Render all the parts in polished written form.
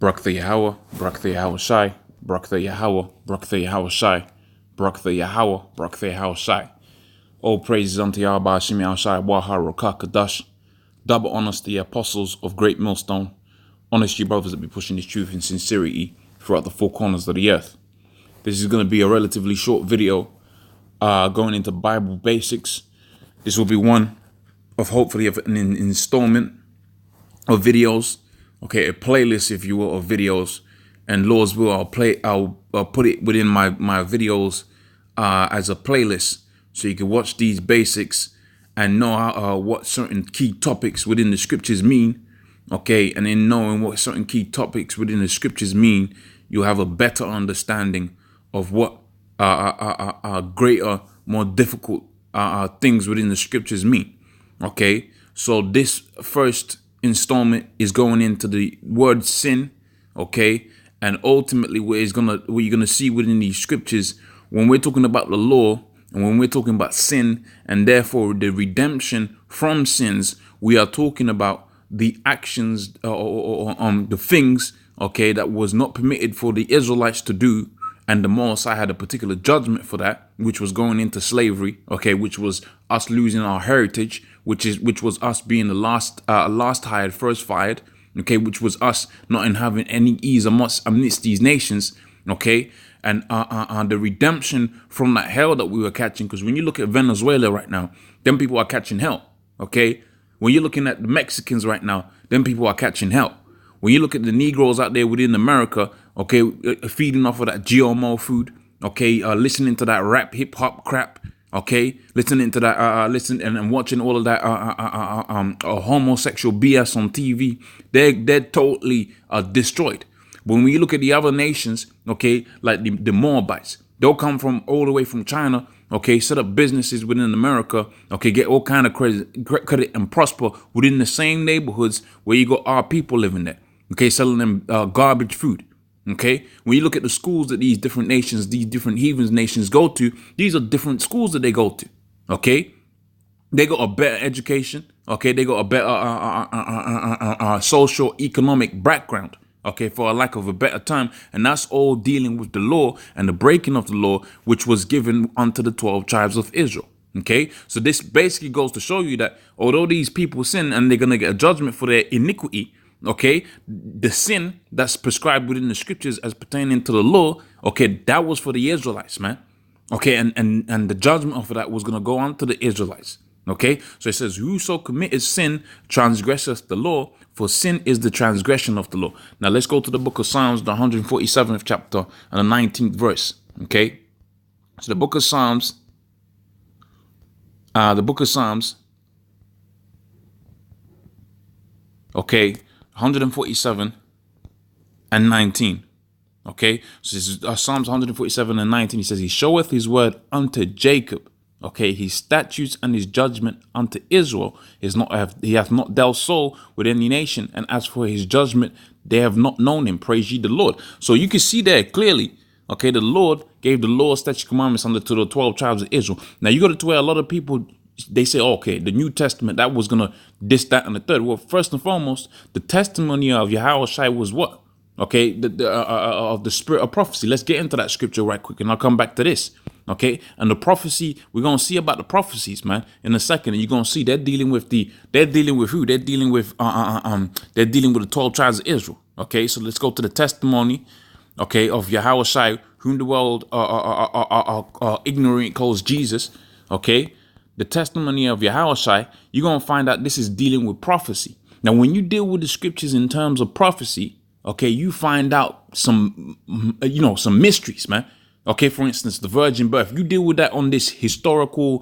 Barak the Yahweh, Barak the Yahweh Shai, Barak the Yahweh, Barak the Yahweh Shai, Barak the Yahweh, Barak the Yahweh Shai. All praises unto Yahweh Hashem Yahweh Shai, Waha Rokah Kadash. Double honors to the apostles of Great Millstone. Honest you brothers that be pushing this truth in sincerity throughout the four corners of the earth. This is going to be a relatively short video going into Bible basics. This will be one of hopefully an installment of videos. Okay, a playlist, if you will, of videos. And Lord's will, I'll put it within my videos as a playlist, so you can watch these basics and know how, what certain key topics within the scriptures mean. Okay, and in knowing what certain key topics within the scriptures mean, you'll have a better understanding of what greater, more difficult things within the scriptures mean. Okay, so this first installment is going into the word sin. Okay, and ultimately what you're gonna see within these scriptures when we're talking about the law and when we're talking about sin and therefore the redemption from sins, we are talking about the actions or the things, okay, that was not permitted for the Israelites to do. And the Most High had a particular judgment for that, which was going into slavery, okay, which was us losing our heritage, which was us being the last hired, first fired, okay, which was us not in having any ease amidst these nations, okay, and the redemption from that hell that we were catching. Because when you look at Venezuela right now, them people are catching hell, okay. When you're looking at the Mexicans right now, them people are catching hell. When you look at the Negroes out there within America, okay, feeding off of that GMO food, okay, listening to that rap, hip hop crap, okay, listening to that, and watching all of that homosexual BS on TV, they're totally destroyed. But when you look at the other nations, okay, like the Moabites, they'll come from all the way from China, okay, set up businesses within America, okay, get all kind of credit and prosper within the same neighborhoods where you got our people living there, okay, selling them garbage food. Okay, when you look at the schools that these different nations, these different heathen nations go to, these are different schools that they go to. Okay, they got a better education. Okay, they got a better social economic background. Okay, for a lack of a better time, and that's all dealing with the law and the breaking of the law, which was given unto the 12 tribes of Israel. Okay, so this basically goes to show you that although these people sin and they're gonna get a judgment for their iniquity, okay, the sin that's prescribed within the scriptures as pertaining to the law, okay, that was for the Israelites, man. Okay, and the judgment of that was gonna go on to the Israelites. Okay, so it says, whoso committeth sin transgresseth the law, for sin is the transgression of the law. Now let's go to the book of Psalms, the 147th chapter and the 19th verse. Okay, so the book of Psalms, okay, 147 and 19. Okay, so this is Psalms 147 and 19. He says, he showeth his word unto Jacob. Okay, his statutes and his judgment unto Israel he hath not dealt so with any nation, and as for his judgment, they have not known him. Praise ye the Lord. So you can see there clearly, okay, the Lord gave the law, statute, commandments unto the 12 tribes of Israel. Now you go to where a lot of people, they say, okay, the New Testament, that was gonna this, that, and the third. Well, first and foremost, the testimony of Yahweh Shai was what? Okay, of the spirit of prophecy. Let's get into that scripture right quick, and I'll come back to this. Okay, and the prophecy, we're gonna see about the prophecies, man, in a second. And you're gonna see they're dealing with who? They're dealing with the 12 tribes of Israel. Okay, so let's go to the testimony, okay, of Yahweh Shai, whom the world ignorant calls Jesus. Okay, the testimony of Yahweh Shai, you're gonna find out this is dealing with prophecy. Now, when you deal with the scriptures in terms of prophecy, okay, you find out some mysteries, man. Okay, for instance, the virgin birth. You deal with that on this historical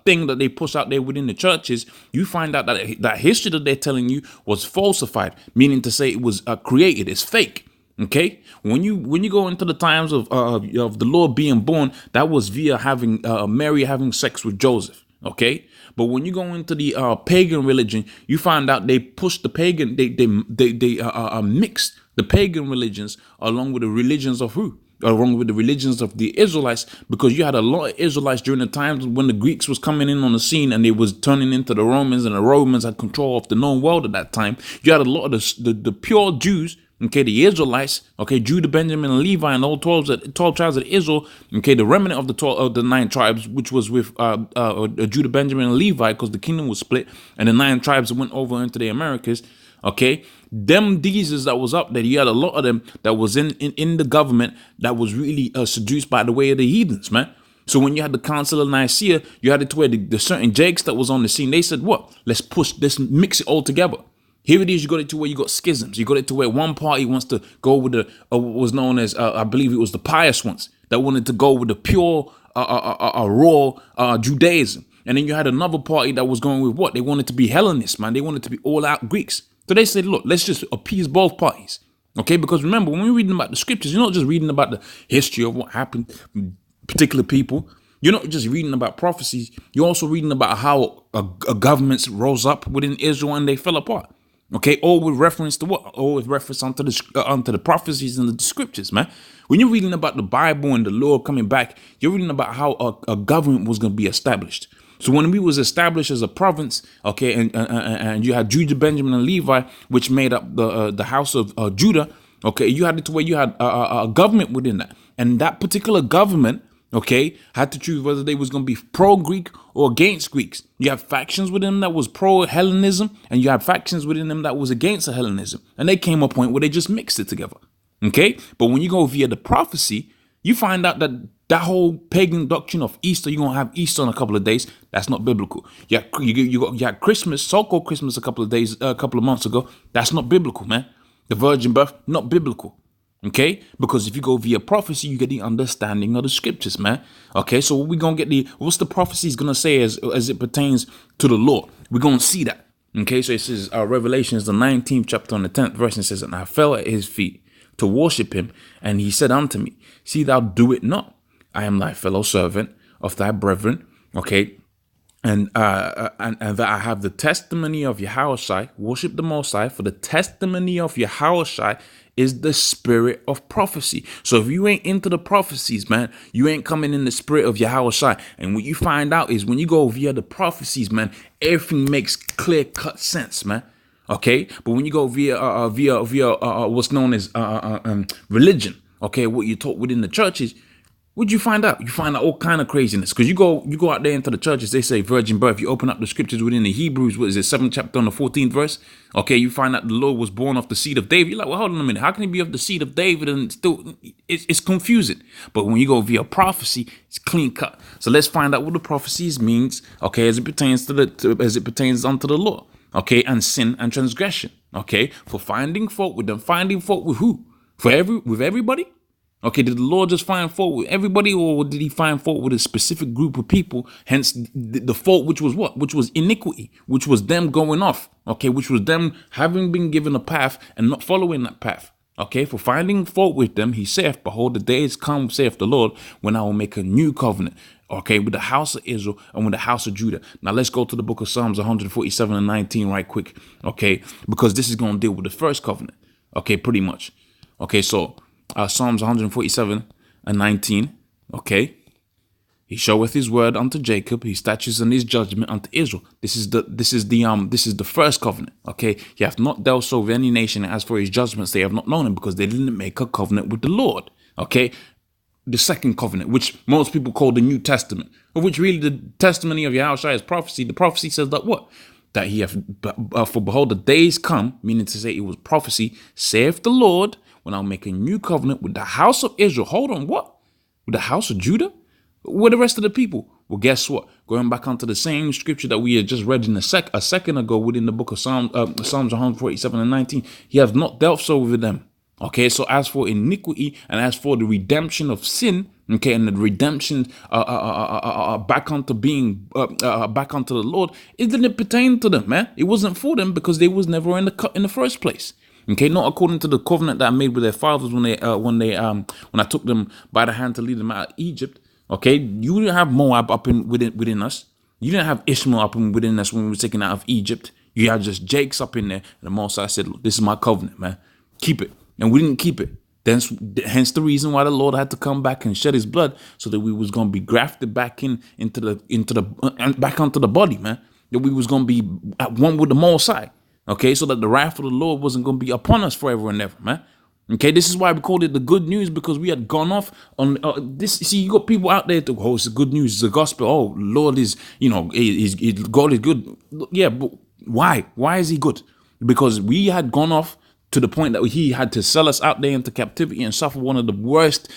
thing that they push out there within the churches. You find out that history that they're telling you was falsified, meaning to say it was created. It's fake. Okay, when you go into the times of the Lord being born, that was via having Mary having sex with Joseph. Okay, but when you go into the pagan religion, you find out they push the pagan. They mix the pagan religions along with the religions of who? along with the religions of the Israelites, because you had a lot of Israelites during the times when the Greeks was coming in on the scene and they was turning into the Romans, and the Romans had control of the known world at that time. You had a lot of the pure Jews, okay, the Israelites, okay, Judah, Benjamin, and Levi, and all 12 tribes of Israel, okay, the remnant of the 9 tribes, which was with Judah, Benjamin, and Levi, because the kingdom was split, and the 9 tribes went over into the Americas, okay. Them Jesus that was up there, you had a lot of them that was in the government that was really seduced by the way of the heathens, man. So when you had the Council of Nicaea, you had it to where the certain Jakes that was on the scene, they said, what? Let's mix it all together. Here it is, you got it to where you got schisms. You got it to where one party wants to go with the, what was known as, I believe it was the pious ones, that wanted to go with the pure, raw Judaism. And then you had another party that was going with what? They wanted to be Hellenists, man. They wanted to be all out Greeks. So they said, look, let's just appease both parties. Okay, because remember, when we're reading about the scriptures, you're not just reading about the history of what happened with particular people. You're not just reading about prophecies. You're also reading about how a governments rose up within Israel and they fell apart. Okay, all with reference to what? All with reference onto the prophecies and the scriptures, man. When you're reading about the Bible and the Lord coming back, you're reading about how a government was going to be established. So when we was established as a province, okay, and you had Judah, Benjamin, and Levi, which made up the house of Judah, okay, you had it to where you had a government within that, and that particular government, okay, had to choose whether they was going to be pro-Greek or against Greeks. You have factions within them that was pro-Hellenism, and you have factions within them that was against Hellenism, and they came a point where they just mixed it together, okay. But when you go via the prophecy, you find out that whole pagan doctrine of Easter, you're going to have Easter in a couple of days, that's not biblical. You had Christmas, so-called Christmas a couple of months ago, that's not biblical, man. The virgin birth, not biblical, okay? Because if you go via prophecy, you get the understanding of the scriptures, man. Okay, so we're going to get what's the prophecies going to say as it pertains to the Lord? We're going to see that, okay? So it says, Revelations, the 19th chapter and the 10th verse, and it says, and I fell at his feet to worship him, and he said unto me, see thou do it not. I am thy fellow servant of thy brethren, okay, and that I have the testimony of Yahushai. Worship the Most High, for the testimony of Yahushai is the spirit of prophecy. So if you ain't into the prophecies, man, you ain't coming in the spirit of Yahushai. And what you find out is when you go via the prophecies, man, everything makes clear cut sense, man. Okay, but when you go via what's known as religion, okay, what you taught within the churches, what'd you find out? You find out all kind of craziness, because you go out there into the churches, they say virgin birth. You open up the scriptures within the Hebrews, what is it, 7th chapter on the 14th verse? Okay, you find out the Lord was born of the seed of David. You're like, well, hold on a minute, how can he be of the seed of David? And still, it's confusing. But when you go via prophecy, it's clean cut. So let's find out what the prophecies means, okay, as it pertains unto the law, okay, and sin and transgression, okay, for finding fault with them. Finding fault with who? With everybody? Okay, did the Lord just find fault with everybody, or did he find fault with a specific group of people? Hence the fault, which was what? Which was iniquity, which was them going off, okay, which was them having been given a path and not following that path. Okay, for finding fault with them, he saith, behold, the days come, saith the Lord, when I will make a new covenant, okay, with the house of Israel and with the house of Judah. Now let's go to the book of Psalms 147 and 19 right quick, okay, because this is going to deal with the first covenant, okay, pretty much. Okay, so Psalms 147 and 19, okay. He showeth his word unto Jacob, his statutes and his judgment unto Israel. This is the first covenant, okay. He hath not dealt so with any nation, as for his judgments they have not known him, because they didn't make a covenant with the Lord, okay. The second covenant, which most people call the New Testament, of which really the testimony of Yahushua is prophecy. The prophecy says that what? That he hath, for behold, the days come, meaning to say it was prophecy, saith the Lord, when I'll make a new covenant with the house of Israel. Hold on, what? With the house of Judah? Where the rest of the people? Well, guess what? Going back onto the same scripture that we had just read in a second ago within the book of Psalms 147 and 19, he has not dealt so with them. Okay, so as for iniquity and as for the redemption of sin, okay, and the redemption back onto being back onto the Lord, it didn't pertain to them, man. It wasn't for them because they was never in the first place. Okay, not according to the covenant that I made with their fathers when I took them by the hand to lead them out of Egypt. Okay, you didn't have Moab up within us. You didn't have Ishmael up within us when we were taken out of Egypt. You had just Jake's up in there, and the Most High said, "Look, this is my covenant, man. Keep it." And we didn't keep it. Hence the reason why the Lord had to come back and shed his blood, so that we was going to be grafted back into the back onto the body, man. That we was going to be at one with the Most High. Okay, so that the wrath of the Lord wasn't going to be upon us forever and ever, man. Okay, this is why we called it the good news, because we had gone off on this. See, you got people out there to go, oh, it's the good news, it's the gospel. Oh, Lord is, God is good. Yeah, but why? Why is he good? Because we had gone off to the point that he had to sell us out there into captivity and suffer one of the worst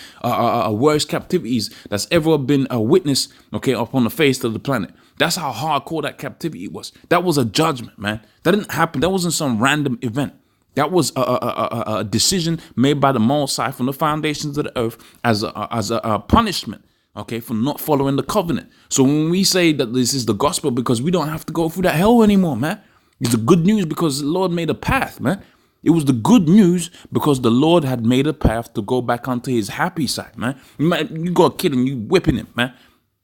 captivities that's ever been witnessed, okay, upon the face of the planet. That's how hardcore that captivity was. That was a judgment, man. That didn't happen. That wasn't some random event. That was a decision made by the Most High from the foundations of the earth as a punishment, okay, for not following the covenant. So when we say that this is the gospel because we don't have to go through that hell anymore, man, it's the good news because the Lord made a path, man. It was the good news because the Lord had made a path to go back onto his happy side, man. You got a kid and you whipping him, man,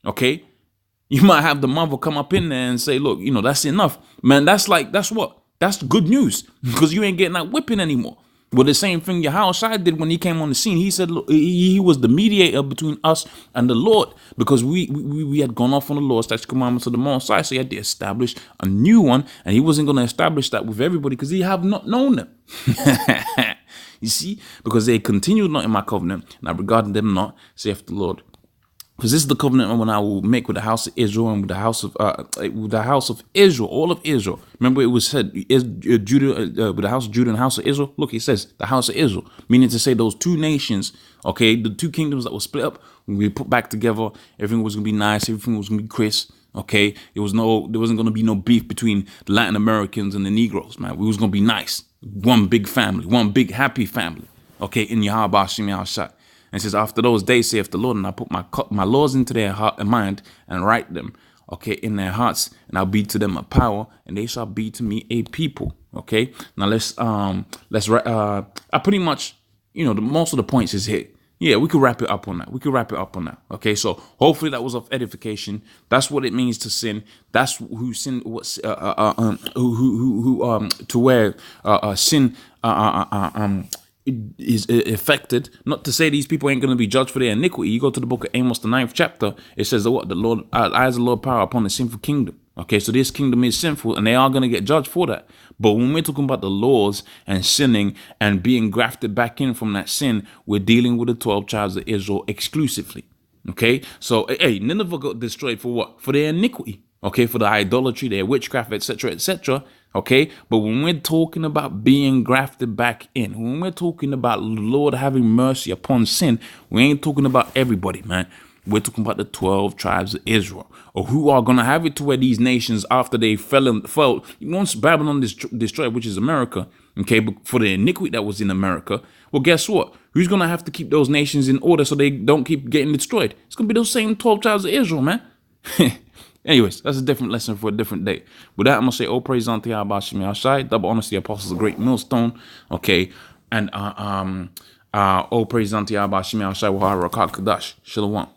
okay? You might have the mother come up in there and say, look, that's enough. Man, that's what? That's good news because you ain't getting that whipping anymore. Well, the same thing Yahushua did when he came on the scene. He said look, he was the mediator between us and the Lord because we had gone off on the law, statutes, commandments of the Most High. So he had to establish a new one, and he wasn't going to establish that with everybody because he have not known them. You see, because they continued not in my covenant, and I regarded them not, saith the Lord. Because this is the covenant when I will make with the house of Israel and with the house of Israel, all of Israel. Remember, it was said Judah, with the house of Judah and the house of Israel. Look, it says the house of Israel, meaning to say those two nations, okay, the two kingdoms that were split up, when we put back together, everything was gonna be nice, everything was gonna be crisp. Okay, there wasn't gonna be no beef between the Latin Americans and the Negroes, man. We was gonna be nice, one big family, one big happy family. Okay, in Yahweh Shem Yahushua. And it says, after those days, saith the Lord, and I put my laws into their heart and mind and write them, okay, in their hearts, and I'll be to them a power, and they shall be to me a people. Okay. Now I pretty much, most of the points is here. Yeah, we could wrap it up on that. Okay, so hopefully that was of edification. That's what it means to sin. That's who sin. Sin is affected. Not to say these people ain't going to be judged for their iniquity. You go to the book of Amos, the 9th chapter. It says that the Lord eyes the Lord power upon the sinful kingdom. Okay, so this kingdom is sinful, and they are going to get judged for that. But when we're talking about the laws and sinning and being grafted back in from that sin, we're dealing with the 12 tribes of Israel exclusively. Okay, so hey, Nineveh got destroyed for what? For their iniquity. Okay, for the idolatry, their witchcraft, etc., etc. Okay, but when we're talking about being grafted back in, when we're talking about the Lord having mercy upon sin, we ain't talking about everybody, man. We're talking about the 12 tribes of Israel, or who are going to have it to where these nations, after they fell, once Babylon destroyed, which is America, okay, but for the iniquity that was in America, well, guess what? Who's going to have to keep those nations in order so they don't keep getting destroyed? It's going to be those same 12 tribes of Israel, man. Anyways, that's a different lesson for a different day. With that, I'm going to say, all praise unto Yahweh Shem Yahushua, double honor to the apostles of GreatMillStone, okay, and all praise unto Yahweh Shem Yahushua, Shalom.